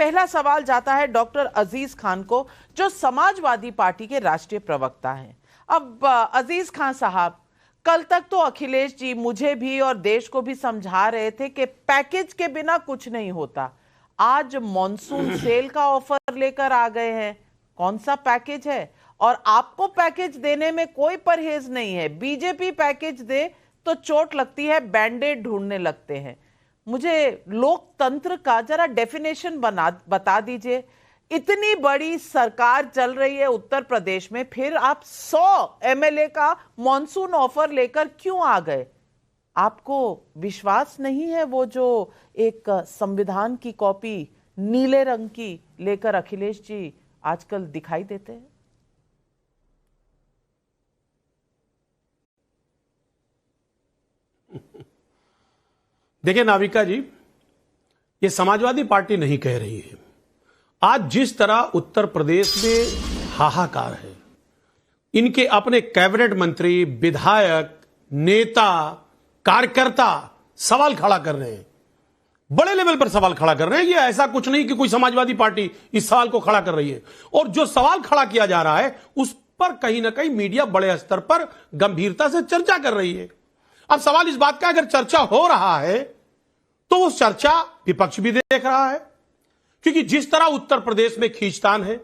पहला सवाल जाता है डॉक्टर अजीज खान को, जो समाजवादी पार्टी के राष्ट्रीय प्रवक्ता हैं। अब अजीज खान साहब, कल तक तो अखिलेश जी मुझे भी और देश को भी समझा रहे थे कि पैकेज के बिना कुछ नहीं होता। आज मॉनसून सेल का ऑफर लेकर आ गए हैं। कौन सा पैकेज है? और आपको पैकेज देने में कोई परहेज नहीं है। बीजेपी पैकेज दे तो चोट लगती है, बैंडेड ढूंढने लगते हैं। मुझे लोकतंत्र का जरा डेफिनेशन बता दीजिए। इतनी बड़ी सरकार चल रही है उत्तर प्रदेश में, फिर आप 100 एमएलए का मॉनसून ऑफर लेकर क्यों आ गए? आपको विश्वास नहीं है वो जो एक संविधान की कॉपी नीले रंग की लेकर अखिलेश जी आजकल दिखाई देते हैं? देखिए नाविका जी, ये समाजवादी पार्टी नहीं कह रही है। आज जिस तरह उत्तर प्रदेश में हाहाकार है, इनके अपने कैबिनेट मंत्री, विधायक, नेता, कार्यकर्ता सवाल खड़ा कर रहे हैं, बड़े लेवल पर सवाल खड़ा कर रहे हैं। ये ऐसा कुछ नहीं कि कोई समाजवादी पार्टी इस सवाल को खड़ा कर रही है, और जो सवाल खड़ा किया जा रहा है उस पर कहीं ना कहीं मीडिया बड़े स्तर पर गंभीरता से चर्चा कर रही है। अब सवाल इस बात का, अगर चर्चा हो रहा है तो वो चर्चा विपक्ष भी देख रहा है, क्योंकि जिस तरह उत्तर प्रदेश में खींचतान है।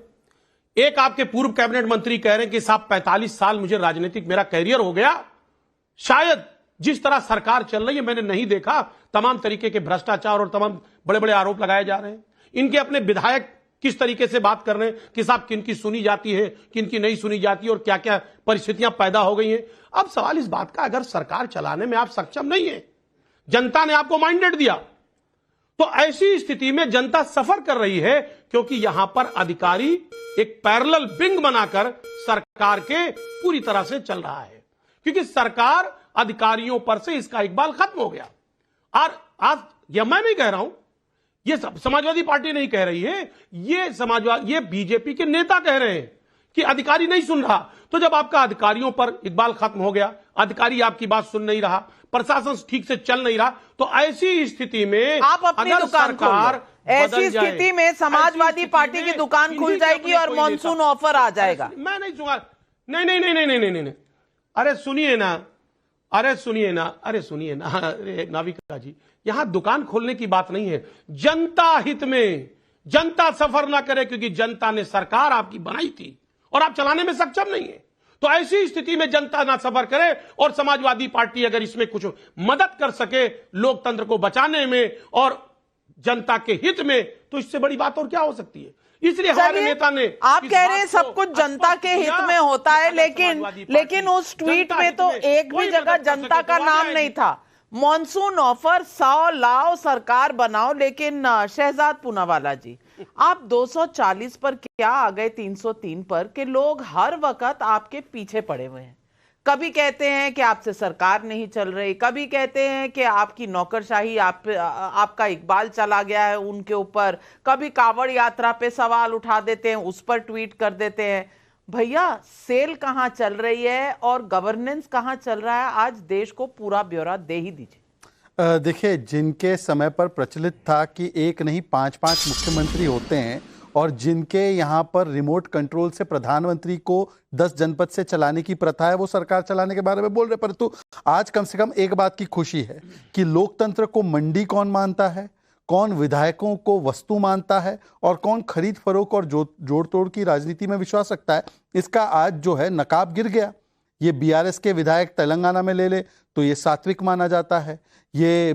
एक आपके पूर्व कैबिनेट मंत्री कह रहे हैं कि साहब 45 साल मुझे राजनीतिक मेरा कैरियर हो गया, शायद जिस तरह सरकार चल रही है मैंने नहीं देखा, तमाम तरीके के भ्रष्टाचार और तमाम बड़े बड़े आरोप लगाए जा रहे हैं। इनके अपने विधायक किस तरीके से बात कर रहे हैं कि साहब किनकी सुनी जाती है, किनकी नहीं सुनी जाती, और क्या क्या परिस्थितियां पैदा हो गई हैं। अब सवाल इस बात का, अगर सरकार चलाने में आप सक्षम नहीं है, जनता ने आपको माइंडेट दिया, तो ऐसी स्थिति में जनता सफर कर रही है, क्योंकि यहां पर अधिकारी एक पैरेलल विंग बनाकर सरकार के पूरी तरह से चल रहा है, क्योंकि सरकार अधिकारियों पर से इसका इकबाल खत्म हो गया। और आज यह मैं नहीं कह रहा हूं, ये समाजवादी पार्टी नहीं कह रही है, ये बीजेपी के नेता कह रहे हैं कि अधिकारी नहीं सुन रहा। तो जब आपका अधिकारियों पर इकबाल खत्म हो गया, अधिकारी आपकी बात सुन नहीं रहा, प्रशासन ठीक से चल नहीं रहा, तो ऐसी स्थिति में आप अपनी दुकान खोल, ऐसी स्थिति में समाजवादी पार्टी की दुकान खुल जाएगी और मॉनसून ऑफर आ जाएगा। मैं नहीं सुना, नहीं नहीं नहीं नहीं नहीं नहीं, अरे सुनिए ना, अरे सुनिए ना, अरे सुनिए ना, अरे नाविका जी, यहां दुकान खोलने की बात नहीं है। जनता हित में जनता सफर ना करे, क्योंकि जनता ने सरकार आपकी बनाई थी और आप चलाने में सक्षम नहीं है। तो ऐसी स्थिति में जनता ना सफर करे, और समाजवादी पार्टी अगर इसमें कुछ मदद कर सके लोकतंत्र को बचाने में और जनता के हित में, तो इससे बड़ी बात और क्या हो सकती है। इसलिए हमारे नेता ने, आप कह रहे हैं सब कुछ जनता के हित में होता है, लेकिन उस ट्वीट में तो एक भी जगह जनता का नाम नहीं था। मॉनसून ऑफर 100 लाओ, सरकार बनाओ, लेकिन शहजाद पूनावाला जी, आप 240 पर क्या आ गए 303 पर कि लोग हर वक्त आपके पीछे पड़े हुए हैं। कभी कहते हैं कि आपसे सरकार नहीं चल रही, कभी कहते हैं कि आपकी नौकरशाही, आपका इकबाल चला गया है उनके ऊपर, कभी कांवड़ यात्रा पे सवाल उठा देते हैं, उस पर ट्वीट कर देते हैं। भैया, सेल कहां चल रही है और गवर्नेंस कहां चल रहा है? आज देश को पूरा ब्यौरा दे ही दीजिए। देखिए, जिनके समय पर प्रचलित था कि एक नहीं 5-5 मुख्यमंत्री होते हैं, और जिनके यहाँ पर रिमोट कंट्रोल से प्रधानमंत्री को 10 जनपद से चलाने की प्रथा है, वो सरकार चलाने के बारे में बोल रहे। परंतु आज कम से कम एक बात की खुशी है कि लोकतंत्र को मंडी कौन मानता है, कौन विधायकों को वस्तु मानता है, और कौन खरीद फरोख्त और जोड़ तोड़ की राजनीति में विश्वास रखता है, इसका आज जो है नकाब गिर गया। ये बीआरएस के विधायक तेलंगाना में ले ले तो ये सात्विक माना जाता है, ये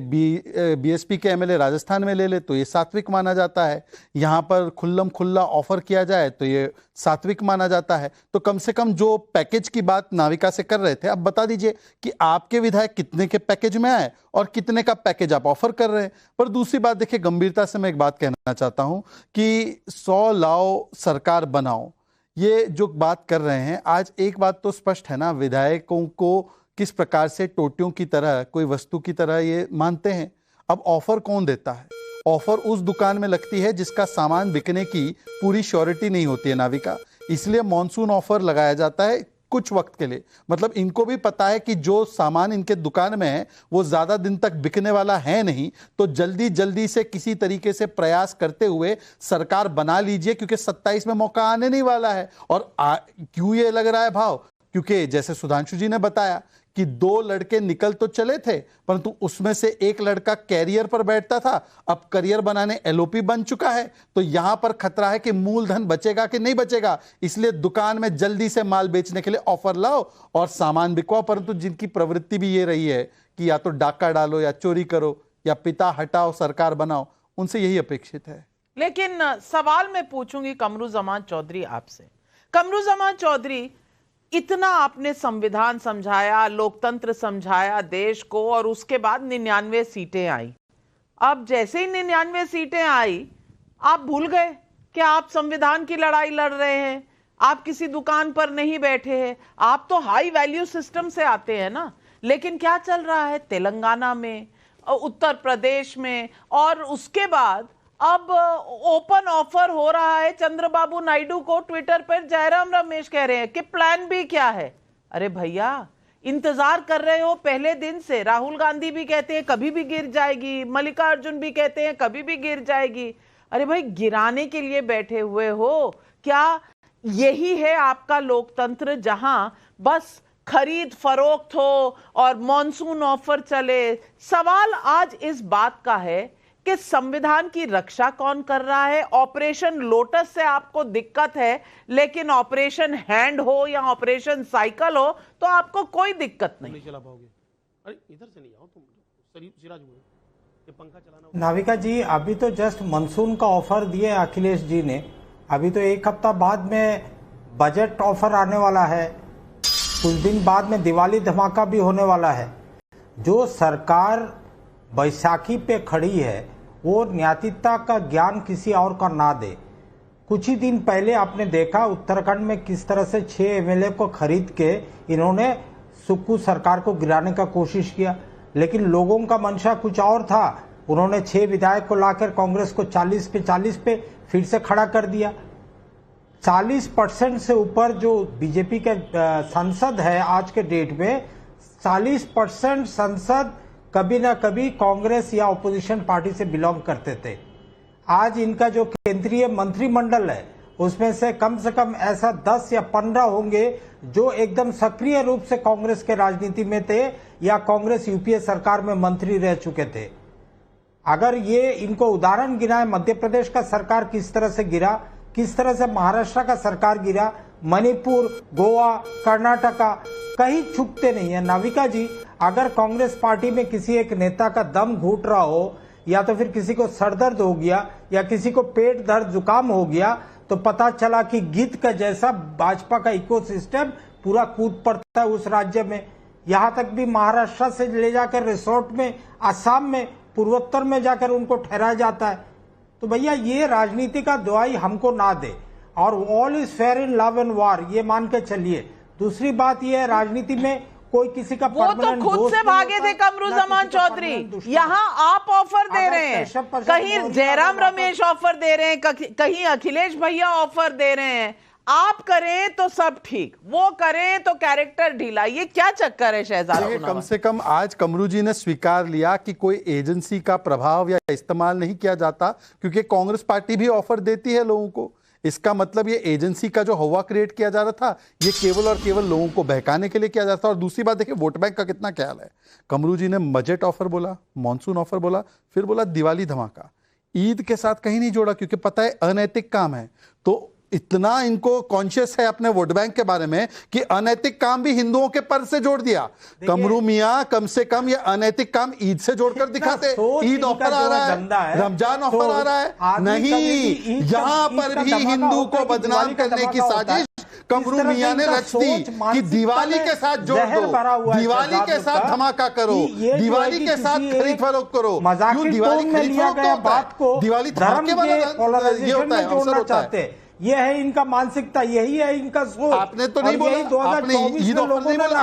बीएसपी के एमएलए राजस्थान में ले ले तो ये सात्विक माना जाता है, यहाँ पर खुल्लम खुल्ला ऑफर किया जाए तो ये सात्विक माना जाता है। तो कम से कम जो पैकेज की बात नाविका से कर रहे थे, अब बता दीजिए कि आपके विधायक कितने के पैकेज में आए और कितने का पैकेज आप ऑफर कर रहे हैं। पर दूसरी बात देखिए, गंभीरता से मैं एक बात कहना चाहता हूं कि 100 लाओ सरकार बनाओ, ये जो बात कर रहे हैं, आज एक बात तो स्पष्ट है ना, विधायकों को किस प्रकार से टोटियों की तरह, कोई वस्तु की तरह ये मानते हैं। अब ऑफर कौन देता है? ऑफर उस दुकान में लगती है जिसका सामान बिकने की पूरी श्योरिटी नहीं होती है नाविका, इसलिए मॉनसून ऑफर लगाया जाता है। कुछ वक्त के लिए, मतलब इनको भी पता है कि जो सामान इनके दुकान में है वो ज्यादा दिन तक बिकने वाला है नहीं, तो जल्दी जल्दी से किसी तरीके से प्रयास करते हुए सरकार बना लीजिए, क्योंकि 27 में मौका आने नहीं वाला है। और क्यों ये लग रहा है भाव, क्योंकि जैसे सुधांशु जी ने बताया कि 2 लड़के निकल तो चले थे, परंतु उसमें से एक लड़का कैरियर पर बैठता था, अब करियर बनाने एलओपी बन चुका है। तो यहां पर खतरा है कि मूलधन बचेगा कि नहीं बचेगा, इसलिए दुकान में जल्दी से माल बेचने के लिए ऑफर लाओ और सामान बिकवाओ। परंतु जिनकी प्रवृत्ति भी ये रही है कि या तो डाका डालो या चोरी करो या पिता हटाओ सरकार बनाओ, उनसे यही अपेक्षित है। लेकिन सवाल मैं पूछूंगी कमरुज़्ज़मान चौधरी आपसे। कमरुज़्ज़मान चौधरी, इतना आपने संविधान समझाया, लोकतंत्र समझाया देश को, और उसके बाद 99 सीटें आई। अब जैसे ही 99 सीटें आई, आप भूल गए कि आप संविधान की लड़ाई लड़ रहे हैं, आप किसी दुकान पर नहीं बैठे हैं, आप तो हाई वैल्यू सिस्टम से आते हैं ना। लेकिन क्या चल रहा है तेलंगाना में, उत्तर प्रदेश में, और उसके बाद अब ओपन ऑफर हो रहा है चंद्रबाबू नायडू को। ट्विटर पर जयराम रमेश कह रहे हैं कि प्लान बी क्या है। अरे भैया, इंतजार कर रहे हो पहले दिन से। राहुल गांधी भी कहते हैं कभी भी गिर जाएगी, मल्लिकार्जुन भी कहते हैं कभी भी गिर जाएगी। अरे भाई, गिराने के लिए बैठे हुए हो क्या? यही है आपका लोकतंत्र, जहां बस खरीद फरोख्त हो और मॉनसून ऑफर चले। सवाल आज इस बात का है कि संविधान की रक्षा कौन कर रहा है? ऑपरेशन लोटस से आपको दिक्कत है, लेकिन ऑपरेशन हैंड हो या ऑपरेशन साइकिल हो तो आपको कोई दिक्कत नहीं। चला पाओगे। अरे इधर से नहीं आओ तुम, सिराज ये पंखा चलाना। नाविका जी, अभी तो जस्ट मानसून का ऑफर दिए अखिलेश जी ने, अभी तो 1 हफ्ता बाद में बजट ऑफर आने वाला है, कुछ दिन बाद में दिवाली धमाका भी होने वाला है। जो सरकार बैसाखी पे खड़ी है वो न्यायिकता का ज्ञान किसी और का ना दे। कुछ ही दिन पहले आपने देखा उत्तराखंड में किस तरह से 6 एमएलए को खरीद के इन्होंने सुक्खू सरकार को गिराने का कोशिश किया, लेकिन लोगों का मंशा कुछ और था। उन्होंने 6 विधायक को लाकर कांग्रेस को 40 पे फिर से खड़ा कर दिया। 40% से ऊपर जो बीजेपी के सांसद है आज के डेट में, 40% सांसद कभी ना कभी कांग्रेस या ऑपोजिशन पार्टी से बिलोंग करते थे। आज इनका जो केंद्रीय मंत्रिमंडल है उसमें से कम ऐसा 10 या 15 होंगे जो एकदम सक्रिय रूप से कांग्रेस के राजनीति में थे या कांग्रेस यूपीए सरकार में मंत्री रह चुके थे। अगर ये इनको उदाहरण गिनाए, मध्य प्रदेश का सरकार किस तरह से गिरा, किस तरह से महाराष्ट्र का सरकार गिरा, मणिपुर, गोवा, कर्नाटका, कहीं छुपते नहीं है। नाविका जी, अगर कांग्रेस पार्टी में किसी एक नेता का दम घुट रहा हो या तो फिर किसी को सरदर्द हो गया या किसी को पेट दर्द जुकाम हो गया तो पता चला कि गिद्ध का जैसा भाजपा का इकोसिस्टम पूरा कूद पड़ता है उस राज्य में। यहां तक भी महाराष्ट्र से ले जाकर रिसोर्ट में, असम में, पूर्वोत्तर में जाकर उनको ठहराया जाता है। तो भैया, ये राजनीति का दुआई हमको ना दे, और all is fair in love and war, ये मान के चलिए। दूसरी बात ये है, राजनीति में कोई किसी का वो तो खुद से भागे थे कमरुज़्ज़मान चौधरी। यहाँ आप ऑफर दे रहे हैं, कहीं जयराम रमेश ऑफर दे रहे हैं, कहीं अखिलेश भैया ऑफर दे रहे हैं। आप करें तो सब ठीक, वो करें तो कैरेक्टर ढीला। ये क्या चक्कर है शहजाद? कम से कम आज कमरू जी ने स्वीकार लिया कि कोई एजेंसी का प्रभाव या इस्तेमाल नहीं किया जाता, क्योंकि कांग्रेस पार्टी भी ऑफर देती है लोगों को। इसका मतलब ये एजेंसी का जो हवा क्रिएट किया जा रहा था, ये केवल और केवल लोगों को बहकाने के लिए किया जाता था। और दूसरी बात देखिए, वोट बैंक का कितना ख्याल है। कमरू जी ने बजट ऑफर बोला, मॉनसून ऑफर बोला, फिर बोला दिवाली धमाका। ईद के साथ कहीं नहीं जोड़ा, क्योंकि पता है अनैतिक काम है। तो इतना इनको कॉन्शियस है अपने वोट बैंक के बारे में कि अनैतिक काम भी हिंदुओं के पर से जोड़ दिया। कमरू मियां कम से कम ये अनैतिक काम ईद से जोड़कर दिखाते। ईद ऑफर आ रहा है, रमजान ऑफर आ रहा है, नहीं, यहां पर भी हिंदू को बदनाम करने की साजिश कमरू मियां ने रच दी कि दिवाली के साथ जोड़ दो, दिवाली के साथ धमाका करो, दिवाली के साथ खरीद फरोख्त करो। क्यों दिवाली खरीद फरोख्त होता है? दिवाली धमाके वाला ये होता है, अवसर होता है। ये है इनका मानसिकता, यही है इनका सोच। आपने तो नहीं बोला, आपने ईद ऑफर नहीं बोला,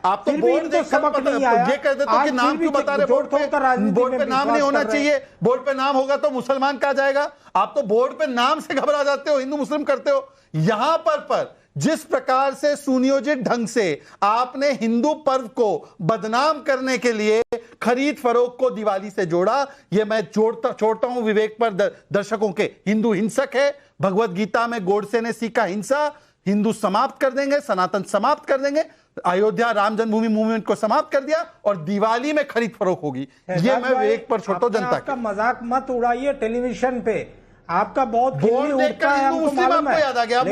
आप तो बोर्ड देख सबक नहीं आया। ये कहते तो कि नाम क्यों बता रहे? बोर्ड पे नाम नहीं होना चाहिए, बोर्ड पे नाम होगा तो मुसलमान कहा जाएगा। आप तो बोर्ड पे नाम से घबरा जाते हो, हिंदू मुस्लिम करते हो। यहां पर जिस प्रकार से सुनियोजित ढंग से आपने हिंदू पर्व को बदनाम करने के लिए खरीद फरोख्त को दिवाली से जोड़ा, यह मैं छोड़ता हूं विवेक पर दर्शकों के। हिंदू हिंसक है, भगवत गीता में गोडसे ने सीखा हिंसा, हिंदू समाप्त कर देंगे, सनातन समाप्त कर देंगे, अयोध्या राम जन्मभूमि मूवमेंट को समाप्त कर दिया और दिवाली में खरीद फरोख्त होगी। ये मैं विवेक पर छोड़ता हूं जनता का मजाक मत उड़ाइए टेलीविजन पे, आपका बहुत बोर्ड देखकर हिंदू मुस्लिम आपको याद आ गया।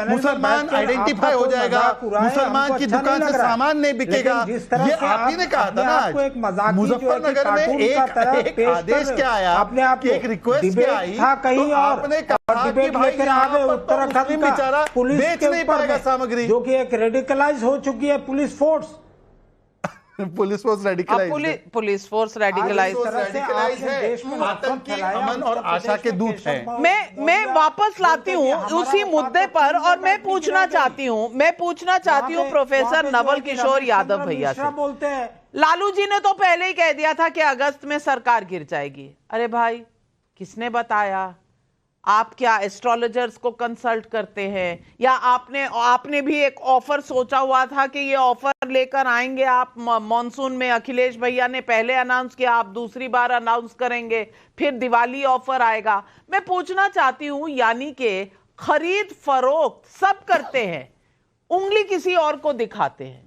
मुसलमान आइडेंटिफाई हो जाएगा, मुसलमान की दुकान से सामान नहीं बिकेगा। ये आप ही ने कहा था ना। मुजफ्फरनगर में एक आदेश क्या आया, आपने एक रिक्वेस्ट क्या आई, तो आपने कहा कि भाई उत्तराखंड बेचारा बेच नहीं पाएगा सामग्री, जो कि एक रेडिकलाइज हो चुकी है police force. Police force radicalise, police force radicalise है, आतंकी अमन और आशा के दूत हैं। मैं वापस लाती हूँ उसी मुद्दे पर, और मैं पूछना चाहती हूँ प्रोफेसर नवल किशोर यादव भैया से। बोलते हैं लालू जी ने तो पहले ही कह दिया था कि अगस्त में सरकार गिर जाएगी। अरे भाई, किसने बताया? आप क्या एस्ट्रोलॉजर्स को कंसल्ट करते हैं, या आपने भी एक ऑफर सोचा हुआ था कि ये ऑफर लेकर आएंगे आप मॉनसून में? अखिलेश भैया ने पहले अनाउंस किया, आप दूसरी बार अनाउंस करेंगे, फिर दिवाली ऑफर आएगा। मैं पूछना चाहती हूं, यानी कि खरीद फरोख्त सब करते हैं, उंगली किसी और को दिखाते हैं।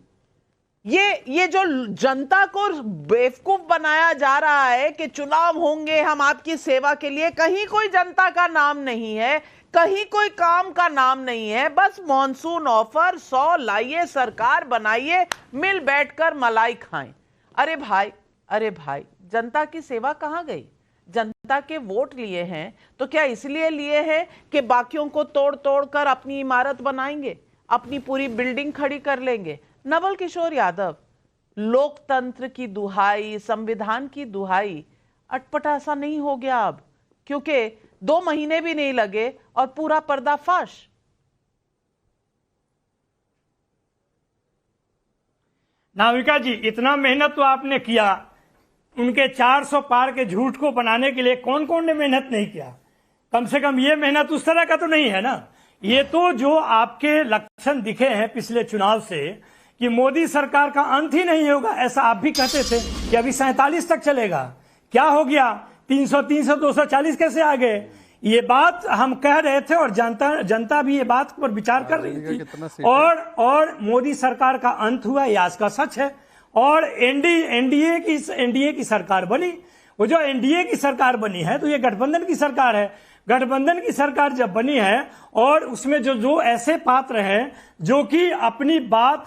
ये जो जनता को बेवकूफ बनाया जा रहा है कि चुनाव होंगे, हम आपकी सेवा के लिए, कहीं कोई जनता का नाम नहीं है, कहीं कोई काम का नाम नहीं है। बस मॉनसून ऑफर 100 लाइए, सरकार बनाइए, मिल बैठकर मलाई खाएं। अरे भाई, जनता की सेवा कहां गई? जनता के वोट लिए हैं तो क्या इसलिए लिए हैं कि बाकियों को तोड़ कर अपनी इमारत बनाएंगे, अपनी पूरी बिल्डिंग खड़ी कर लेंगे? नवल किशोर यादव, लोकतंत्र की दुहाई, संविधान की दुहाई, अटपटा सा नहीं हो गया अब? क्योंकि 2 महीने भी नहीं लगे और पूरा पर्दाफाश। नाविका जी, इतना मेहनत तो आपने किया, उनके 400 पार के झूठ को बनाने के लिए कौन कौन ने मेहनत नहीं किया? कम से कम ये मेहनत उस तरह का तो नहीं है ना। ये तो जो आपके लक्षण दिखे हैं पिछले चुनाव से कि मोदी सरकार का अंत ही नहीं होगा, ऐसा आप भी कहते थे कि अभी 47 तक चलेगा। क्या हो गया? 300, 240 कैसे आ गए? ये बात हम कह रहे थे और जनता भी ये बात पर विचार कर रही थी। और मोदी सरकार का अंत हुआ, ये आज का सच है। और एनडीए की सरकार बनी। वो जो एनडीए की सरकार बनी है तो ये गठबंधन की सरकार है। गठबंधन की सरकार जब बनी है और उसमें जो ऐसे पात्र हैं जो कि अपनी बात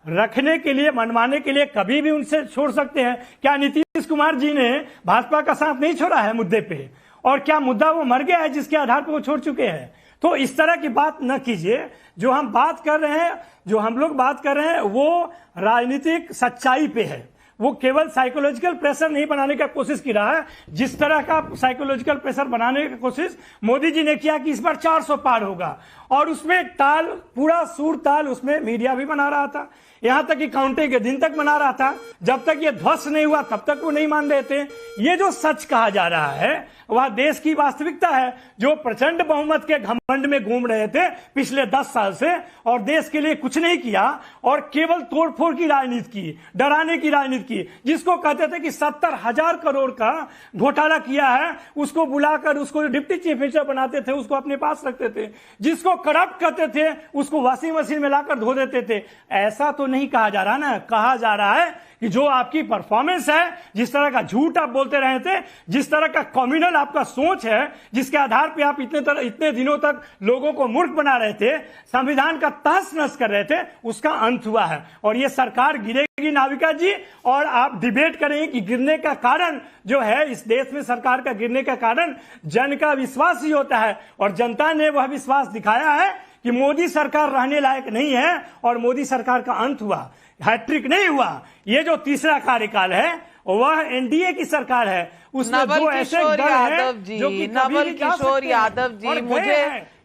रखने के लिए, मनवाने के लिए कभी भी उनसे छोड़ सकते हैं। क्या नीतीश कुमार जी ने भाजपा का साथ नहीं छोड़ा है मुद्दे पे? और क्या मुद्दा वो मर गया है जिसके आधार पर वो छोड़ चुके हैं? तो इस तरह की बात न कीजिए। जो हम बात कर रहे हैं, जो हम लोग बात कर रहे हैं, वो राजनीतिक सच्चाई पे है। वो केवल साइकोलॉजिकल प्रेशर नहीं बनाने का कोशिश की रहा है, जिस तरह का साइकोलॉजिकल प्रेशर बनाने की कोशिश मोदी जी ने किया कि इस बार 400 पार होगा। और उसमें ताल, पूरा सूर ताल उसमें मीडिया भी बना रहा था, यहां तक कि काउंटिंग के दिन तक बना रहा था। जब तक ये ध्वस्त नहीं हुआ तब तक वो नहीं मान रहे थे। ये जो सच कहा जा रहा है वह देश की वास्तविकता है, जो प्रचंड बहुमत के घमंड में घूम रहे थे पिछले 10 साल से और देश के लिए कुछ नहीं किया और केवल तोड़फोड़ की राजनीति की, डराने की राजनीति की। जिसको कहते थे कि 70,000 करोड़ का घोटाला किया है, उसको बुलाकर उसको डिप्टी चीफ मिनिस्टर बनाते थे, उसको अपने पास रखते थे। जिसको करप्ट कहते थे उसको वॉशिंग मशीन में लाकर धो देते थे। ऐसा तो नहीं कहा जा रहा ना, कहा जा रहा है कि जो आपकी परफॉर्मेंस है, जिस तरह का झूठ आप बोलते रहे थे, जिस तरह का कम्युनल आपका सोच है, जिसके आधार पे आप इतने दिनों तक लोगों को मूर्ख बना रहे थे, संविधान का तहस नहस कर रहे थे, उसका अंत हुआ है। और ये सरकार गिरेगी नाविका जी, और आप डिबेट करेंगे कि गिरने का कारण जो है, इस देश में सरकार का गिरने का कारण जन का विश्वास ही होता है। और जनता ने वह विश्वास दिखाया है कि मोदी सरकार रहने लायक नहीं है और मोदी सरकार का अंत हुआ, हैट्रिक नहीं हुआ। ये जो तीसरा कार्यकाल है वह एनडीए की सरकार है। उसमें दो ऐसे दल हैं जो कि नवल किशोर यादव जी,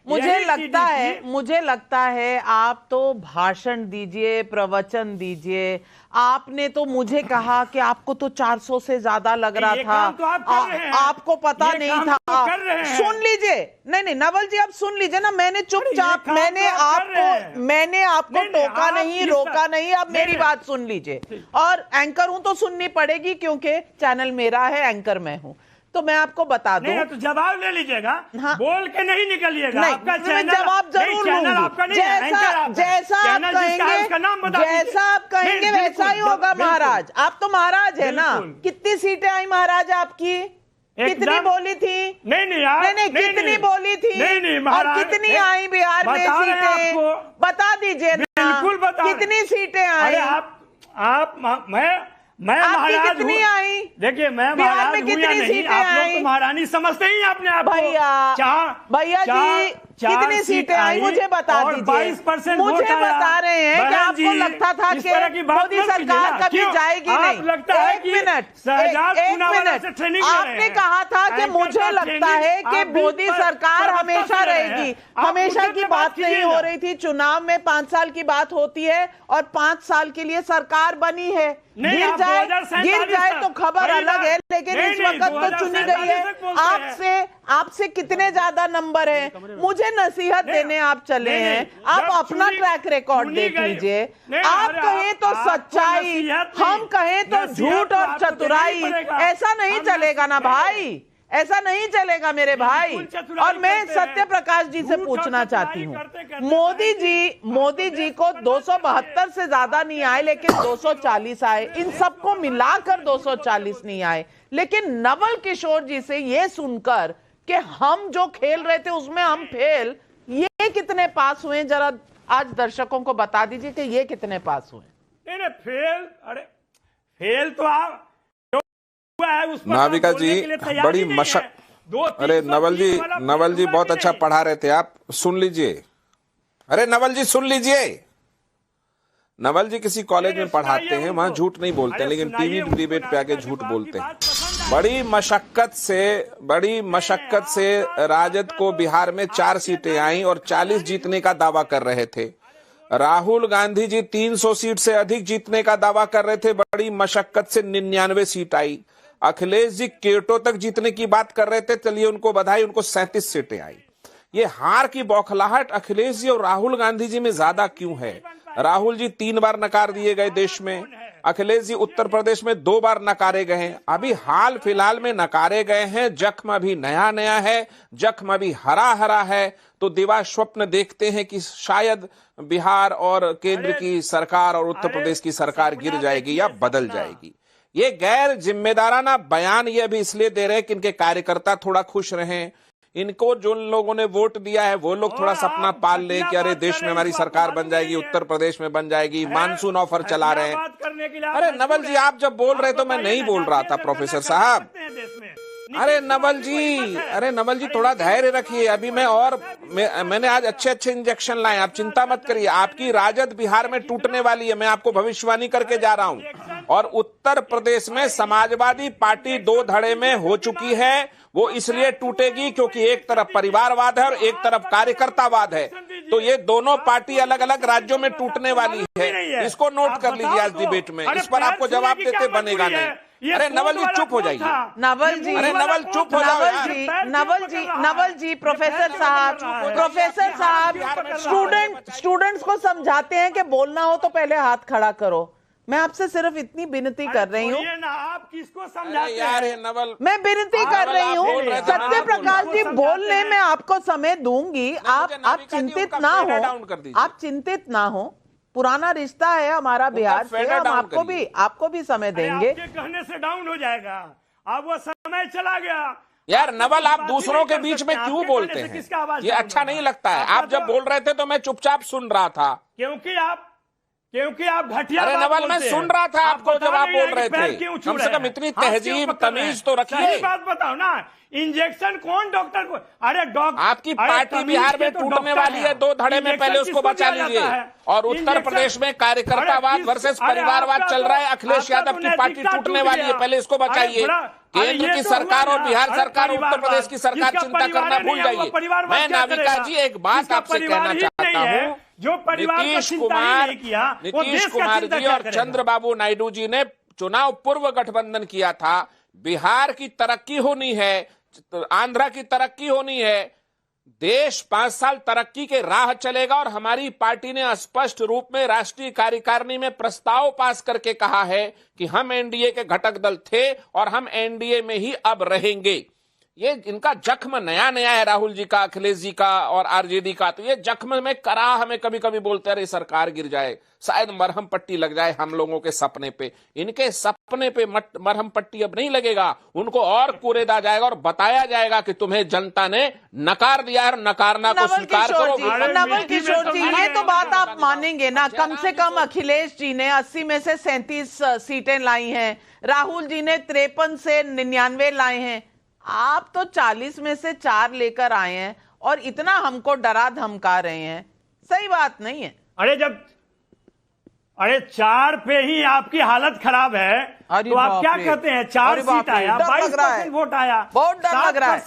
मुझे लगता है आप तो भाषण दीजिए, प्रवचन दीजिए। आपने तो मुझे कहा कि आपको तो 400 से ज्यादा लग रहा था, तो आपको पता नहीं था। सुन लीजिए, नहीं नवल जी आप सुन लीजिए ना, मैंने चुपचाप, मैंने आपको टोका नहीं, रोका नहीं, आप मेरी बात सुन लीजिए। और एंकर हूं तो सुननी पड़ेगी क्योंकि चैनल मेरा है, एंकर मैं हूं। तो मैं आपको बता दूं, तो जवाब ले लीजिएगा। हाँ, बोल के नहीं निकलिएगा। नहीं, आपका चैनल, जवाब जरूर लूंगी। जैसा आप कहेंगे वैसा ही होगा महाराज। आप तो महाराज है ना। कितनी सीटें आई महाराज आपकी? कितनी बोली थी? नहीं, कितनी बोली थी? और कितनी आई बिहार में सीटें? बता दीजिए ना, बिल्कुल बता। कितनी सीटें आई? मैं महाराज कितनी आई? देखिए, मैं महाराज हूं या नहीं, आप लोग तो महारानी समझते ही अपने आप को। भैया जी कितनी सीटें आई मुझे बता दीजिए। 22% मुझे बता रहे हैं कि आपको लगता था कि मोदी सरकार कभी जाएगी नहीं। एक मिनट, आपने कहा था कि मुझे लगता है कि मोदी सरकार हमेशा रहेगी। हमेशा की बात नहीं हो रही थी। चुनाव में 5 साल की बात होती है और 5 साल के लिए सरकार बनी है। गिर जाए तो खबर अलग है, लेकिन इस वक्त तो चुनी गई है। आपसे कितने ज्यादा नंबर हैं? मुझे नसीहत देने आप चले हैं। आप अपना ट्रैक रिकॉर्ड देख लीजिए। आप कहें तो सच्चाई, हम कहें तो झूठ और चतुराई। ऐसा नहीं चलेगा ना भाई, ऐसा नहीं चलेगा मेरे भाई। और मैं सत्य प्रकाश जी से पूछना चाहती हूँ, मोदी जी को 272 से ज्यादा नहीं आए, लेकिन 240 आए। इन सबको मिलाकर 240 नहीं आए। लेकिन नवल किशोर जी से ये सुनकर कि हम जो खेल रहे थे उसमें हम फेल, ये कितने पास हुए? जरा आज दर्शकों को बता दीजिए कि ये कितने पास हुए। नहीं फेल, अरे फेल तो आप नाविका जी बड़ी मशक। अरे नवल जी बहुत अच्छा पढ़ा रहे थे, आप सुन लीजिए। अरे नवल जी सुन लीजिए। नवल जी किसी कॉलेज में पढ़ाते हैं, वहां झूठ नहीं बोलते, लेकिन टीवी डिबेट पे आके झूठ बोलते हैं। बड़ी मशक्कत से राजद को बिहार में 4 सीटें आई और 40 जीतने का दावा कर रहे थे। राहुल गांधी जी 300 सीट से अधिक जीतने का दावा कर रहे थे। बड़ी मशक्कत से 99 सीट आई। अखिलेश जी केटो तक जीतने की बात कर रहे थे, चलिए उनको बधाई, उनको 37 सीटें आई। ये हार की बौखलाहट अखिलेश जी और राहुल गांधी जी में ज्यादा क्यों है? राहुल जी 3 बार नकार दिए गए देश में, अखिलेश जी उत्तर प्रदेश में 2 बार नकारे गए हैं। अभी हाल फिलहाल में नकारे गए हैं। जख्म अभी नया है, जख्म अभी हरा है। तो दिवा स्वप्न देखते हैं कि शायद बिहार और केंद्र की सरकार और उत्तर प्रदेश की सरकार गिर जाएगी या बदल जाएगी। ये गैर जिम्मेदाराना बयान ये अभी इसलिए दे रहे हैं कि इनके कार्यकर्ता थोड़ा खुश रहें। इनको जो लोगों ने वोट दिया है वो लोग थोड़ा सपना पाल ले कि अरे देश में हमारी सरकार बन जाएगी, उत्तर प्रदेश में बन जाएगी। मानसून ऑफर चला रहे हैं। अरे नवल जी आप जब बोल रहे तो मैं नहीं बोल रहा था प्रोफेसर साहब। अरे नवल जी थोड़ा धैर्य रखिए। अभी मैंने आज अच्छे इंजेक्शन लाए, आप चिंता मत करिए। आपकी राजद बिहार में टूटने वाली है, मैं आपको भविष्यवाणी करके जा रहा हूं। और उत्तर प्रदेश में समाजवादी पार्टी 2 धड़े में हो चुकी है। वो इसलिए टूटेगी क्योंकि एक तरफ परिवारवाद है और एक तरफ कार्यकर्तावाद है। तो ये दोनों पार्टी अलग अलग राज्यों में टूटने वाली है। इसको नोट कर लीजिए आज डिबेट में। इस पर आपको जवाब देते बनेगा नहीं। अरे नवल जी चुप हो जाइए। नवल चुप हो जाओ। नवल जी प्रोफेसर साहब स्टूडेंट्स को समझाते हैं कि बोलना हो तो पहले हाथ खड़ा करो। मैं आपसे सिर्फ इतनी विनती कर रही हूँ। आप किसको समझाते यार नवल, मैं विनती कर रही हूँ। सत्य प्रकाश जी बोलने में आपको समय दूंगी। आप चिंतित ना हो, आप चिंतित ना हो। पुराना रिश्ता है हमारा बिहार से, हम आपको भी समय देंगे। आपके कहने से डाउन हो जाएगा। अब वो समय चला गया। यार नवल आप दूसरों के बीच में क्यों बोलते हैं? ये अच्छा नहीं लगता है। आप जब बोल रहे थे तो मैं चुपचाप सुन रहा था। क्योंकि आप घटिया। अरे नवल मैं सुन रहा था आपको जब आप बोल रहे थे। कम से कम इतनी तहजीब तमीज तो रखिए। बात बताओ ना, इंजेक्शन कौन डॉक्टर को? अरे डॉक्टर, आपकी पार्टी बिहार में टूटने वाली है 2 धड़े में, पहले उसको बचा लीजिए। और उत्तर प्रदेश में कार्यकर्तावाद वर्सेस परिवारवाद चल रहा है। अखिलेश यादव की पार्टी टूटने वाली है, पहले इसको बचाइए। केंद्र की सरकार और बिहार सरकार, उत्तर प्रदेश की सरकार चिंता करना भूल जाइए। मैं नाविका जी एक बात आपसे कहना चाहता हूं, जो परिवार नीतीश कुमार जी और चंद्रबाबू नायडू जी ने चुनाव पूर्व गठबंधन किया था। बिहार की तरक्की होनी है, आंध्रा की तरक्की होनी है, देश 5 साल तरक्की के राह चलेगा। और हमारी पार्टी ने स्पष्ट रूप में राष्ट्रीय कार्यकारिणी में प्रस्ताव पास करके कहा है कि हम एनडीए के घटक दल थे और हम एनडीए में ही अब रहेंगे। ये इनका जख्म नया नया है, राहुल जी का, अखिलेश जी का और आरजेडी का। तो ये जख्म में करा हमें कभी कभी बोलते रहे सरकार गिर जाए, शायद मरहम पट्टी लग जाए हम लोगों के सपने पे। इनके सपने पे मरहम पट्टी अब नहीं लगेगा, उनको और कुरेदा जाएगा और बताया जाएगा कि तुम्हें जनता ने नकार दिया है और नकारना को स्वीकार करो। नवल किशोर जी, ये तो बात आप मानेंगे ना, कम से कम अखिलेश जी ने 80 में से 37 सीटें लाई हैं, राहुल जी ने 53 से 99 लाए हैं, आप तो 40 में से 4 लेकर आए हैं और इतना हमको डरा धमका रहे हैं। सही बात नहीं है। अरे 4 पे ही आपकी हालत खराब है, तो आप क्या कहते हैं? 4 सीट आया, 22% वोट आया, बहुत डर लग रहा है,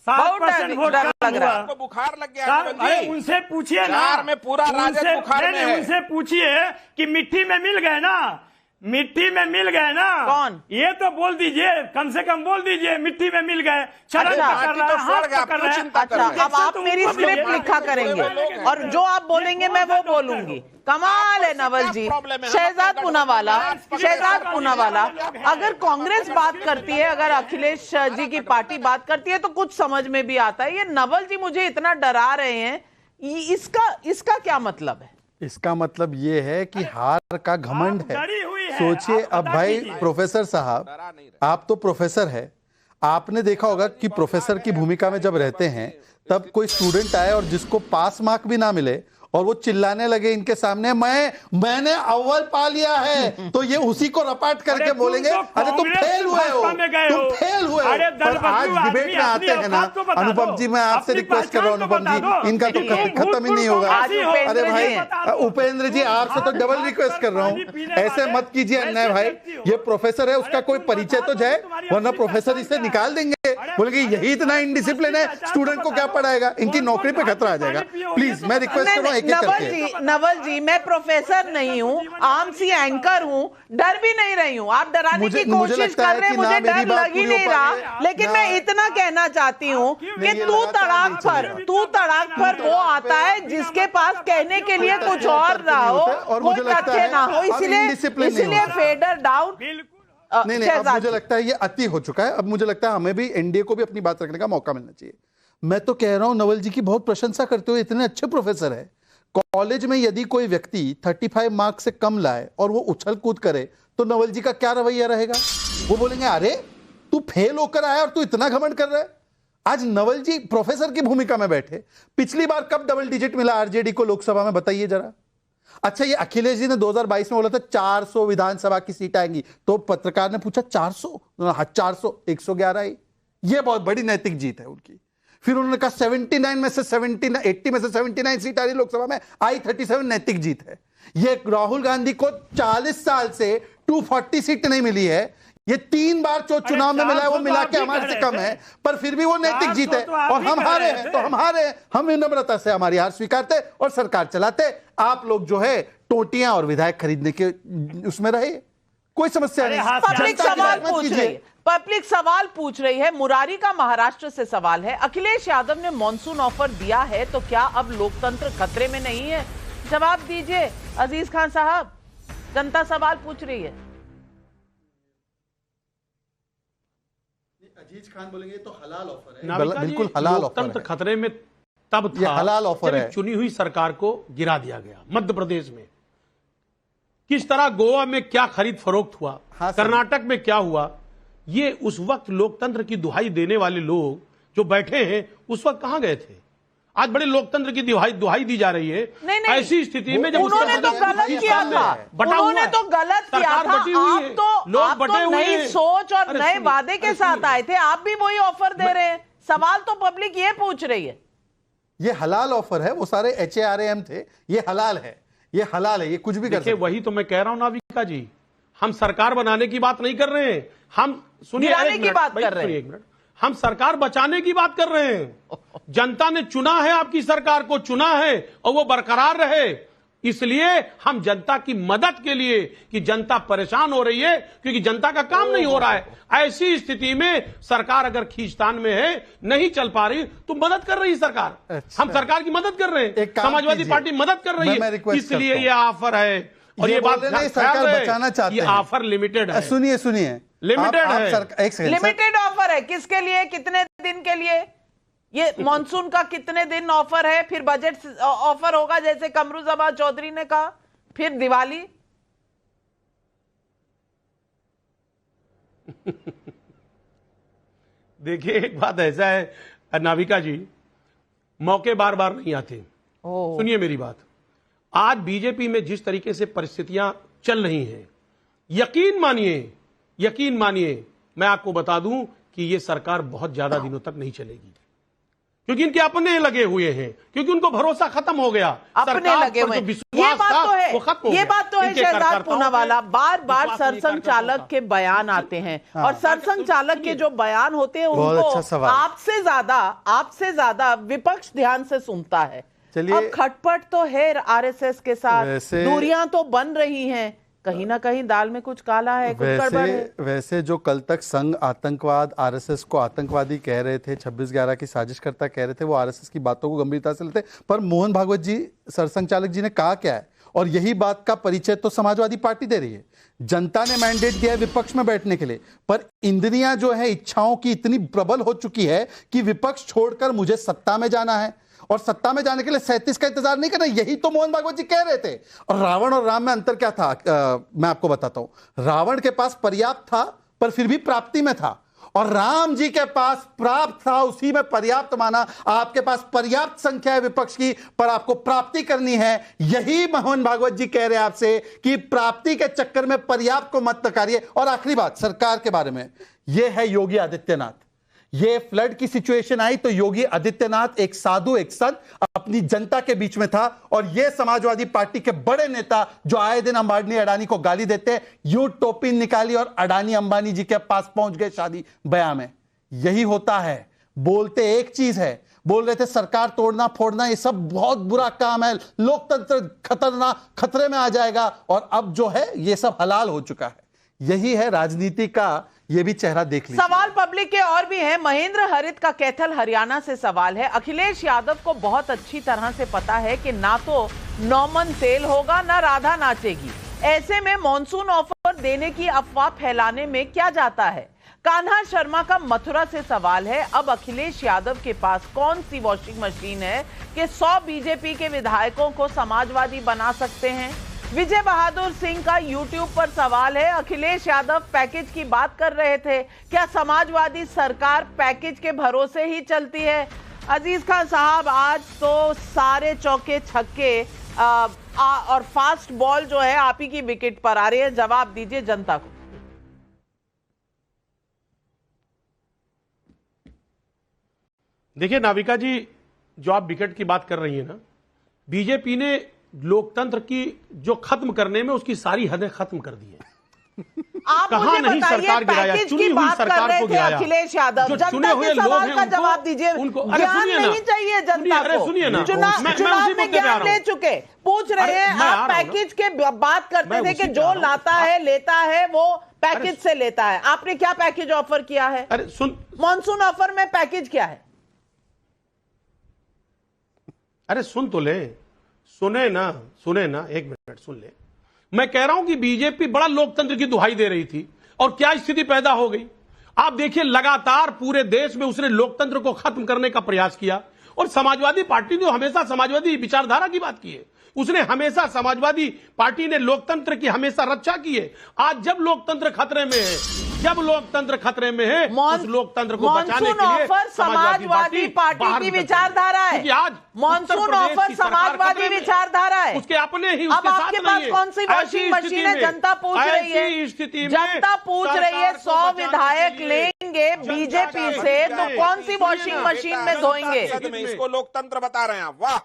7% वोट लग रहा है। बुखार लग गया। अरे उनसे पूछिए ना, में पूरा राजद बुखार में है। उनसे पूछिए कि मिट्टी में मिल गए ना, मिट्टी में मिल गए ना। कौन? ये तो बोल दीजिए, कम से कम बोल दीजिए मिट्टी में मिल गए। अच्छा, अब आप मेरी स्क्रिप्ट लिखा करेंगे और जो आप बोलेंगे मैं वो बोलूंगी। कमाल है नवल जी। शहजाद पूनावाला, अगर कांग्रेस बात करती है, अगर अखिलेश जी की पार्टी बात करती है तो कुछ समझ में भी आता है। ये नवल जी मुझे इतना डरा रहे हैं, इसका क्या मतलब है? इसका मतलब ये है कि हार का घमंड है। सोचिए अब भाई, प्रोफेसर साहब, आप तो प्रोफेसर है, आपने देखा होगा कि प्रोफेसर की भूमिका में जब रहते हैं तब कोई स्टूडेंट आए और जिसको पास मार्क भी ना मिले और वो चिल्लाने लगे इनके सामने, मैंने अव्वल पा लिया है, तो ये उसी को रपाट करके बोलेंगे अरे तुम फेल हुए हो, तुम फेल हुए हो। पर आज डिबेट में आते हैं ना, अनुपम जी, मैं आपसे रिक्वेस्ट कर रहा हूँ, अनुपम जी, इनका तो खत्म ही नहीं होगा। अरे भाई उपेंद्र जी, आपसे तो डबल रिक्वेस्ट कर रहा हूँ, ऐसे मत कीजिए अन्याय भाई। ये प्रोफेसर है, उसका कोई परिचय तो जाए, वरना प्रोफेसर इसे निकाल देंगे, बोलेंगे यही इतना इनडिसिप्लिन है, स्टूडेंट को क्या पढ़ाएगा, इनकी नौकरी पे खतरा आ जाएगा। प्लीज मैं रिक्वेस्ट कर रहा हूँ, नवल जी, मैं प्रोफेसर नहीं हूँ, आम सी एंकर हूँ, डर भी नहीं रही हूँ। आप डराने की कोशिश कर रहे हैं, मुझे डर लग ही नहीं रहा, लेकिन मैं इतना कहना चाहती हूँ कि तू तड़ाक पर वो आता है जिसके पास कहने के लिए कुछ और ना हो, कोई तथ्य ना हो, इसलिए फेडर डाउन। नहीं, अब मुझे लगता है ये अति हो चुका है। अब मुझे लगता है हमें भी, एनडीए को भी अपनी बात रखने का मौका मिलना चाहिए। मैं तो कह रहा हूं, नवल जी की बहुत प्रशंसा करते हुए, इतने अच्छे प्रोफेसर है। कॉलेज में यदि कोई व्यक्ति 35 मार्क्स से कम लाए और वो उछल कूद करे तो नवल जी का क्या रवैया रहेगा? वो बोलेंगे अरे तू फेल होकर आया और तू इतना घमंड कर रहा है। आज नवल जी प्रोफेसर की भूमिका में बैठे, पिछली बार कब डबल डिजिट मिला आरजेडी को लोकसभा में, बताइए जरा। अच्छा, ये अखिलेश जी ने 2022 में बोला था 400 विधानसभा की सीट आएंगी, तो पत्रकार ने पूछा 400, 111 आई। ये बहुत बड़ी नैतिक जीत है उनकी। फिर उन्होंने कहा 79 में से 80 में से 79 सीट आ रही लोकसभा में, आई 37 नैतिक जीत है। ये राहुल गांधी को 40 साल से 240 सीट नहीं मिली है, ये 3 बार जो चुनाव में मिला है वो मिला के हमारे से कम है, पर फिर भी वो नैतिक जीत है। और हम हारे हैं तो हम हारे हैं, हम विनम्रता से हमारी हार स्वीकारते और सरकार चलाते। आप लोग जो है टोटियां और विधायक खरीदने के उसमें रहे, कोई समस्या नहीं। पब्लिक सवाल पूछ रही है। मुरारी का महाराष्ट्र से सवाल है, अखिलेश यादव ने मॉनसून ऑफर दिया है तो क्या अब लोकतंत्र खतरे में नहीं है? जवाब दीजिए अजीज खान साहब, जनता सवाल पूछ रही है। अजीज खान बोलेंगे तो हलाल ऑफर है, बिल्कुल हलाल ऑफर है। लोकतंत्र खतरे में तब था, हलाल ऑफर है, चुनी हुई सरकार को गिरा दिया गया। मध्य प्रदेश में किस तरह, गोवा में क्या खरीद फरोख्त हुआ, कर्नाटक में क्या हुआ, ये उस वक्त लोकतंत्र की दुहाई देने वाले लोग जो बैठे हैं उस वक्त कहां गए थे? आज बड़े लोकतंत्र की दुहाई दी जा रही है। नहीं, ऐसी स्थिति में जब उन्होंने तो गलत किया था, उन्होंने तो गलत किया था। आप तो नई सोच और नए वादे के साथ आए थे, आप भी वही ऑफर दे रहे हैं। सवाल तो पब्लिक ये पूछ रही है। ये हलाल ऑफर है, वो सारे HARAM थे, ये हलाल है, ये हलाल है, ये कुछ भी कर सकते। वही तो मैं कह रहा हूं नाविका जी, हम सरकार बनाने की बात नहीं कर रहे हैं, हम सुनिए गिराने एक की मिनट, बात भाई, कर रहे हैं। सुनिए एक मिनट, हम सरकार बचाने की बात कर रहे हैं। जनता ने चुना है, आपकी सरकार को चुना है और वो बरकरार रहे, इसलिए हम जनता की मदद के लिए, कि जनता परेशान हो रही है क्योंकि जनता का काम नहीं हो रहा है, ऐसी स्थिति में सरकार अगर खींचतान में है, नहीं चल पा रही, तो मदद कर रही है सरकार। अच्छा। हम सरकार की मदद कर रहे हैं, एक काम समाजवादी कीजिए। पार्टी मदद कर रही मैं है, रिक्वेस्ट इसलिए करता ये ऑफर है। और ये बोल बात रहे हैं, ख्याल सरकार रहे, बचाना चाहते ये हैं। ऑफर लिमिटेड है। सुनिए लिमिटेड है। एक सेकंड, लिमिटेड ऑफर है, किसके लिए, कितने दिन के लिए? ये मॉनसून का कितने दिन ऑफर है? फिर बजट ऑफर होगा जैसे कमरुज़्ज़मान चौधरी ने कहा, फिर दिवाली। देखिए एक बात ऐसा है नाविका जी, मौके बार बार नहीं आते। सुनिए मेरी बात, आज बीजेपी में जिस तरीके से परिस्थितियां चल रही हैं, यकीन मानिए मैं आपको बता दूं कि ये सरकार बहुत ज्यादा दिनों तक नहीं चलेगी, क्योंकि इनके अपने लगे हुए हैं, क्योंकि उनको भरोसा खत्म हो गया। अपने लगे हुए, ये बात तो है, ये बात तो है शहजाद पूनावाला। बार बार सरसंघ चालक के बयान आते हैं और सरसंघ चालक के जो बयान होते हैं उनको आपसे ज्यादा विपक्ष ध्यान से सुनता है। चलिए, अब खटपट तो है आरएसएस के साथ, दूरियां तो बन रही हैं, कहीं ना कहीं दाल में कुछ काला है, कुछ गड़बड़ है। वैसे जो कल तक संघ आतंकवाद, आरएसएस को आतंकवादी कह रहे थे, 26/11 की साजिशकर्ता कह रहे थे, वो आरएसएस की बातों को गंभीरता से लेते, पर मोहन भागवत जी, सरसंघ चालक जी ने कहा क्या है, और यही बात का परिचय तो समाजवादी पार्टी दे रही है। जनता ने मैंडेट दिया है विपक्ष में बैठने के लिए, पर इंद्रियां जो है इच्छाओं की इतनी प्रबल हो चुकी है कि विपक्ष छोड़कर मुझे सत्ता में जाना है, और सत्ता में जाने के लिए 37 का इंतजार नहीं करना। यही तो मोहन भागवत जी कह रहे थे। और रावण और राम में अंतर क्या था, मैं आपको बताता हूं। रावण के पास पर्याप्त था पर फिर भी प्राप्ति में था, और राम जी के पास प्राप्त था, उसी में पर्याप्त माना। आपके पास पर्याप्त संख्या है विपक्ष की, पर आपको प्राप्ति करनी है। यही मोहन भागवत जी कह रहे हैं आपसे कि प्राप्ति के चक्कर में पर्याप्त को मत नकारिए। और आखिरी बात सरकार के बारे में, यह है योगी आदित्यनाथ। ये फ्लड की सिचुएशन आई तो योगी आदित्यनाथ एक साधु, एक संत, अपनी जनता के बीच में था, और ये समाजवादी पार्टी के बड़े नेता जो आए दिन अंबानी अडानी को गाली देते हैं, यूं टोपी निकाली और अडानी अंबानी जी के पास पहुंच गए शादी ब्याह में। यही होता है, बोलते एक चीज है, बोल रहे थे सरकार तोड़ना फोड़ना ये सब बहुत बुरा काम है, लोकतंत्र खतरे में आ जाएगा, और अब जो है ये सब हलाल हो चुका है। यही है राजनीति का, ये भी चेहरा देख लीजिए। सवाल पब्लिक के और भी हैं। महेंद्र हरित का कैथल हरियाणा से सवाल है। अखिलेश यादव को बहुत अच्छी तरह से पता है कि ना तो नौमन सेल होगा ना राधा नाचेगी, ऐसे में मॉनसून ऑफर देने की अफवाह फैलाने में क्या जाता है। कान्हा शर्मा का मथुरा से सवाल है। अब अखिलेश यादव के पास कौन सी वॉशिंग मशीन है कि 100 बीजेपी के विधायकों को समाजवादी बना सकते हैं। विजय बहादुर सिंह का यूट्यूब पर सवाल है। अखिलेश यादव पैकेज की बात कर रहे थे, क्या समाजवादी सरकार पैकेज के भरोसे ही चलती है। अजीज खान साहब, आज तो सारे चौके छक्के और फास्ट बॉल जो है आप ही की विकेट पर आ रही है, जवाब दीजिए जनता को। देखिए नाविका जी, जो आप विकेट की बात कर रही है ना, बीजेपी ने लोकतंत्र की जो खत्म करने में उसकी सारी हदें खत्म कर दी है। आप कहां मुझे नहीं बताइए, सरकार गिराया, पैकेज चुनी की हुई बात कर सरकार रहे को थे गिराया। अखिलेश यादव, जो जनता चुने हुए के लोग सवाल हैं का उनको, जवाब दीजिए। ज्ञान नहीं चाहिए जनता को। सुनिए ना, चुनाव में ज्ञान ले चुके, पूछ रहे हैं आप पैकेज के बात करते थे कि जो लाता है लेता है वो पैकेज से लेता है। आपने क्या पैकेज ऑफर किया है? अरे सुन, मॉनसून ऑफर में पैकेज क्या है? अरे सुन तो ले, सुने ना, एक मिनट सुन ले। मैं कह रहा हूं कि बीजेपी बड़ा लोकतंत्र की दुहाई दे रही थी, और क्या स्थिति पैदा हो गई। आप देखिए, लगातार पूरे देश में उसने लोकतंत्र को खत्म करने का प्रयास किया, और समाजवादी पार्टी ने हमेशा समाजवादी विचारधारा की बात की है। उसने हमेशा, समाजवादी पार्टी ने लोकतंत्र की हमेशा रक्षा की है। आज जब लोकतंत्र खतरे में है, उस लोकतंत्र को बचाने के लिए समाजवादी पार्टी की विचारधारा है। आज मॉनसून ऑफर समाजवादी विचारधारा है, उसके अपने ही, अब आपके पास कौन सी वॉशिंग मशीन है? जनता पूछ रही है, जनता पूछ रही है। 100 विधायक लेंगे बीजेपी से तो कौन सी वॉशिंग मशीन में धोएंगे? इसको लोकतंत्र बता रहे हैं आप, वाह।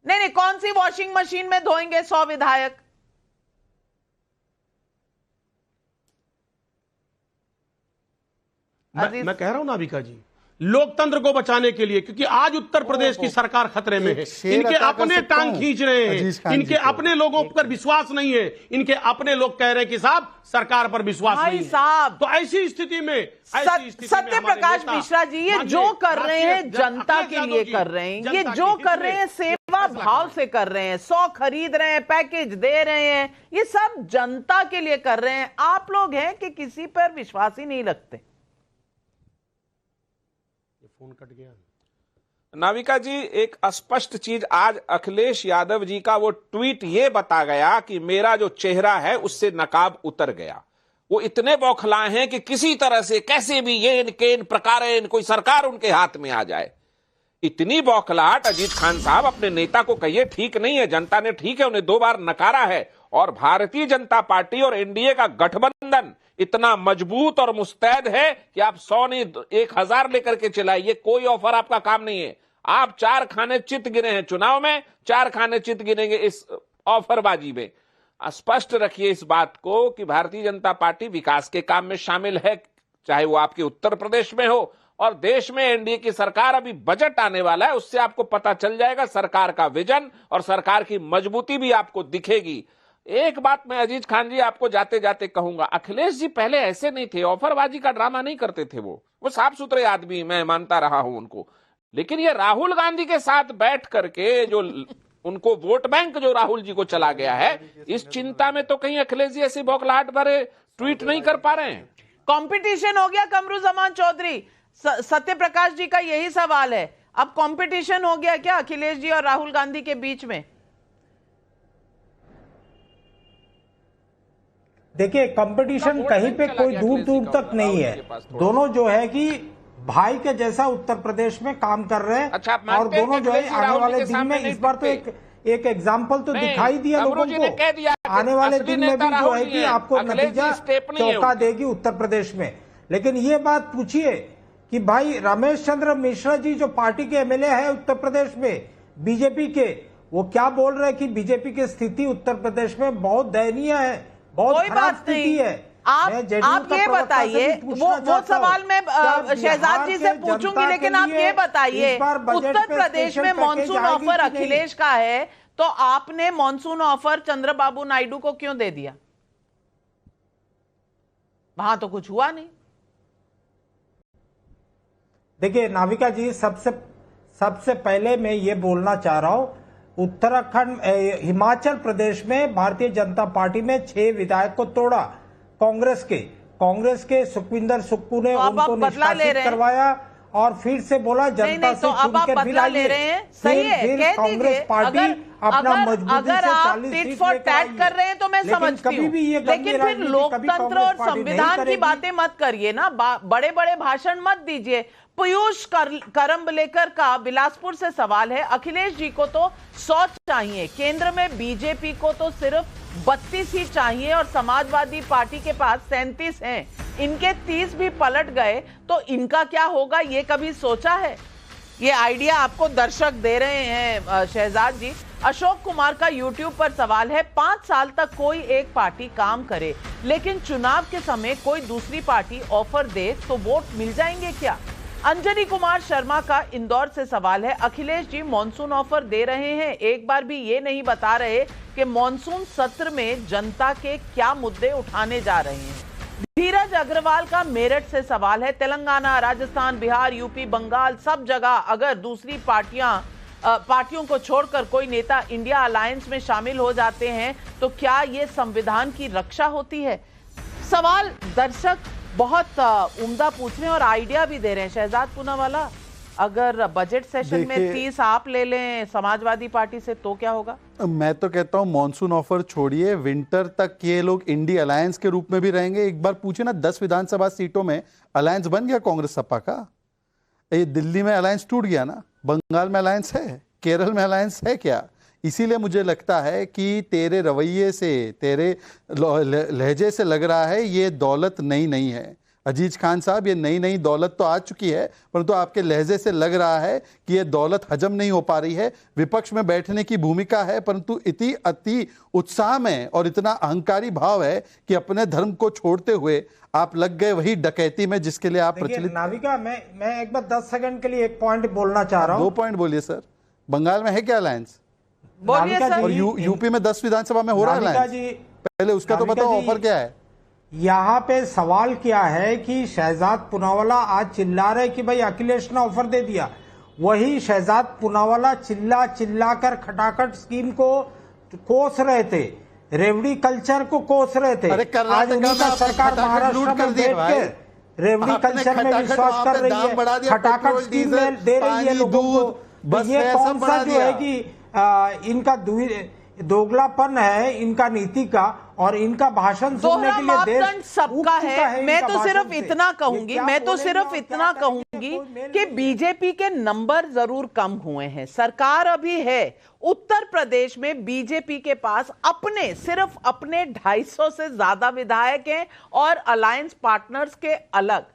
नहीं, कौन सी वॉशिंग मशीन में धोएंगे 100 विधायक? मैं कह रहा हूं नाविका जी, लोकतंत्र को बचाने के लिए, क्योंकि आज उत्तर प्रदेश की सरकार खतरे में है। इनके अपने टांग खींच रहे हैं, इनके अपने लोगों पर विश्वास नहीं है, इनके अपने लोग कह रहे हैं कि साहब सरकार पर विश्वास नहीं है। तो ऐसी स्थिति में सत्य प्रकाश मिश्रा जी, ये जो कर रहे हैं जनता के लिए कर रहे हैं, ये जो कर रहे हैं सेवा भाव से कर रहे हैं, 100 खरीद रहे हैं, पैकेज दे रहे हैं, ये सब जनता के लिए कर रहे हैं। आप लोग हैं कि किसी पर विश्वास ही नहीं रखते। फोन कट गया। नाविका जी, एक स्पष्ट चीज आज अखिलेश यादव जी का वो ट्वीट ये बता गया कि मेरा जो चेहरा है उससे नकाब उतर गया। वो इतने बौखलाए हैं कि किसी तरह से कैसे भी ये प्रकार कोई सरकार उनके हाथ में आ जाए। इतनी बौखलाहट अजीज खान साहब, अपने नेता को कहिए ठीक नहीं है। जनता ने ठीक है उन्हें 2 बार नकारा है, और भारतीय जनता पार्टी और एनडीए का गठबंधन इतना मजबूत और मुस्तैद है कि आप 100 नहीं 1000 लेकर के चलाइए, कोई ऑफर आपका काम नहीं है। आप 4 खाने चित गिने हैं चुनाव में, 4 खाने चित गिनेंगे इस ऑफरबाजी में। स्पष्ट रखिए इस बात को कि भारतीय जनता पार्टी विकास के काम में शामिल है, चाहे वो आपके उत्तर प्रदेश में हो और देश में एनडीए की सरकार। अभी बजट आने वाला है, उससे आपको पता चल जाएगा सरकार का विजन और सरकार की मजबूती भी आपको दिखेगी। एक बात मैं अजीज खान जी आपको जाते जाते कहूंगा, अखिलेश जी पहले ऐसे नहीं थे, ऑफरबाजी का ड्रामा नहीं करते थे। वो साफ सुथरे आदमी, मैं मानता रहा हूं उनको। लेकिन ये राहुल गांधी के साथ बैठ करके जो उनको वोट बैंक जो राहुल जी को चला गया है, इस चिंता में तो कहीं अखिलेश जी ऐसी बौखलाहट भरे ट्वीट नहीं कर पा रहे हैं। कंपटीशन हो गया कमरुज़मान चौधरी, सत्य प्रकाश जी का यही सवाल है। अब कंपटीशन हो गया क्या अखिलेश जी और राहुल गांधी के बीच में? देखिए, कंपटीशन कहीं पे कोई दूर दूर तक नहीं है। दोनों जो है कि भाई के जैसा उत्तर प्रदेश में काम कर रहे हैं। अच्छा, और दोनों जो है आने वाले दिन में, इस बार तो एक एग्जाम्पल तो दिखाई दिया लोगों को, आने वाले दिन में भी जो है कि आपको नतीजा चौंका देगी उत्तर प्रदेश में। लेकिन ये बात पूछिए कि भाई रमेश चंद्र मिश्रा जी जो पार्टी के एमएलए है उत्तर प्रदेश में बीजेपी के, वो क्या बोल रहे हैं कि बीजेपी की स्थिति उत्तर प्रदेश में बहुत दयनीय है, बहुत खराब स्थिति है। आप ये बताइए, वो सवाल मैं शहजाद जी से पूछूंगी, लेकिन आप ये बताइए, उत्तर प्रदेश में मॉनसून ऑफर अखिलेश का है, तो आपने मॉनसून ऑफर चंद्रबाबू नायडू को क्यों दे दिया? वहां तो कुछ हुआ नहीं। देखिए नाविका जी, सबसे पहले मैं ये बोलना चाह रहा हूं, उत्तराखंड हिमाचल प्रदेश में भारतीय जनता पार्टी में 6 विधायक को तोड़ा। कांग्रेस के सुखविंदर सुक्खू ने उनको निष्कासित करवाया और फिर से बोला जनता से चुनकर फिर आइए। फिर कांग्रेस पार्टी अपना मजबूती से 40 सीट टैग कर रहे हैं तो मैं समझती हूँ, लेकिन फिर लोकतंत्र और संविधान की बातें मत करिए ना, बड़े बड़े भाषण मत दीजिए। पीयूष करंबलेकर का बिलासपुर से सवाल है, अखिलेश जी को तो 100 चाहिए, केंद्र में बीजेपी को तो सिर्फ 32 ही चाहिए और समाजवादी पार्टी के पास 37 हैं, इनके 30 भी पलट गए तो इनका क्या होगा, ये कभी सोचा है? ये आइडिया आपको दर्शक दे रहे हैं शहजाद जी। अशोक कुमार का यूट्यूब पर सवाल है, 5 साल तक कोई एक पार्टी काम करे लेकिन चुनाव के समय कोई दूसरी पार्टी ऑफर दे तो वोट मिल जाएंगे क्या? अंजनी कुमार शर्मा का इंदौर से सवाल है, अखिलेश जी मॉनसून ऑफर दे रहे हैं, एक बार भी ये नहीं बता रहे कि मॉनसून सत्र में जनता के क्या मुद्दे उठाने जा रहे हैं। धीरज अग्रवाल का मेरठ से सवाल है, तेलंगाना, राजस्थान, बिहार, यूपी, बंगाल, सब जगह अगर दूसरी पार्टियों को छोड़कर कोई नेता इंडिया अलायंस में शामिल हो जाते हैं तो क्या ये संविधान की रक्षा होती है? सवाल दर्शक बहुत उम्दा पूछ रहे हैं और आइडिया भी दे रहे हैं। शहजाद पूनावाला, अगर बजट सेशन में 30 आप ले लें समाजवादी पार्टी से तो क्या होगा? मैं तो कहता हूं मॉनसून ऑफर छोड़िए, विंटर तक ये लोग इंडी अलायंस के रूप में भी रहेंगे। एक बार पूछे ना, 10 विधानसभा सीटों में अलायंस बन गया कांग्रेस सपा का। ये दिल्ली में अलायंस टूट गया ना, बंगाल में अलायंस है, केरल में अलायंस है क्या? इसीलिए मुझे लगता है कि तेरे रवैये से, तेरे लहजे से लग रहा है ये दौलत नहीं है। अजीज खान साहब, ये नई नई दौलत तो आ चुकी है, परंतु आपके लहजे से लग रहा है कि ये दौलत हजम नहीं हो पा रही है। विपक्ष में बैठने की भूमिका है, परंतु इतनी अति उत्साह में और इतना अहंकारी भाव है कि अपने धर्म को छोड़ते हुए आप लग गए वही डकैती में जिसके लिए आप प्रचलित। नाविका, मैं एक बार 10 सेकंड के लिए एक पॉइंट बोलना चाह रहा हूँ। 2 पॉइंट बोलिए सर। बंगाल में है क्या अलायंस? बोलिए सर। और यूपी में 10 विधानसभा में हो रहा है अलायंस? पहले उसका तो बताओ, ऑफर क्या है? यहाँ पे सवाल क्या है कि शहजाद पूनावाला आज चिल्ला रहे कि भाई अखिलेश ने ऑफर दे दिया। वही शहजाद पूनावाला चिल्ला चिल्ला कर खटाखट स्कीम को कोस रहे थे, रेवड़ी कल्चर को कोस रहे थे। आज उनका सरकार महाराष्ट्र में बैठ के रेवड़ी कल्चर में विश्वास कर रही है, खटाखट स्कीम दे रही है लोगों को। ये कौन सा जो है कि इनका दोगलापन है इनका नीति का, और इनका भाषण सुनने के लिए देश सबका है। मैं तो सिर्फ इतना कहूंगी कि बीजेपी के नंबर जरूर कम हुए हैं। सरकार अभी है, उत्तर प्रदेश में बीजेपी के पास सिर्फ अपने 250 से ज्यादा विधायक हैं और अलायंस पार्टनर्स के अलग।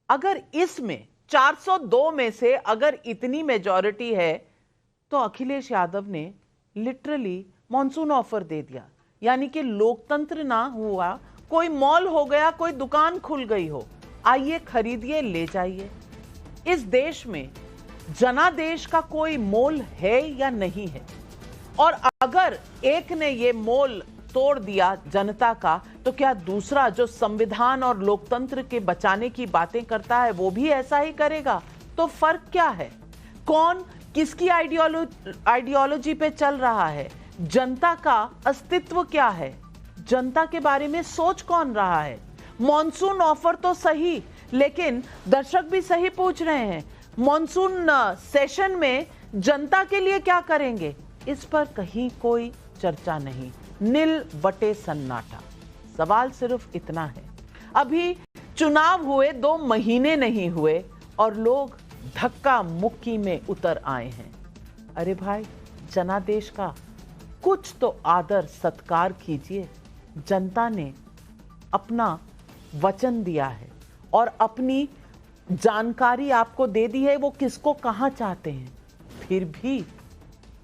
अगर इसमें 402 में से अगर इतनी मेजॉरिटी है तो अखिलेश यादव ने लिटरली मॉनसून ऑफर दे दिया, यानी कि लोकतंत्र ना हुआ, कोई मॉल हो गया, कोई दुकान खुल गई हो, आइए खरीदिए ले जाइए। इस देश में जनादेश का कोई मोल है या नहीं है? और अगर एक ने ये मोल तोड़ दिया जनता का, तो क्या दूसरा जो संविधान और लोकतंत्र के बचाने की बातें करता है वो भी ऐसा ही करेगा? तो फर्क क्या है? कौन किसकी आइडियोलॉजी पे चल रहा है? जनता का अस्तित्व क्या है? जनता के बारे में सोच कौन रहा है? मॉनसून ऑफर तो सही, लेकिन दर्शक भी सही पूछ रहे हैं, मॉनसून सेशन में जनता के लिए क्या करेंगे? इस पर कहीं कोई चर्चा नहीं, नील बटे सन्नाटा। सवाल सिर्फ इतना है, अभी चुनाव हुए 2 महीने नहीं हुए और लोग धक्का मुक्की में उतर आए हैं। अरे भाई, जनादेश का कुछ तो आदर सत्कार कीजिए। जनता ने अपना वचन दिया है और अपनी जानकारी आपको दे दी है, वो किसको कहां चाहते हैं। फिर भी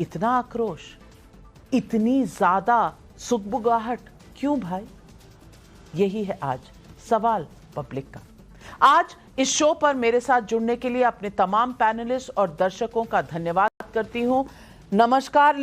इतना आक्रोश, इतनी ज्यादा सुगबुगाहट क्यों भाई? यही है आज सवाल पब्लिक का। आज इस शो पर मेरे साथ जुड़ने के लिए अपने तमाम पैनलिस्ट और दर्शकों का धन्यवाद करती हूं। नमस्कार।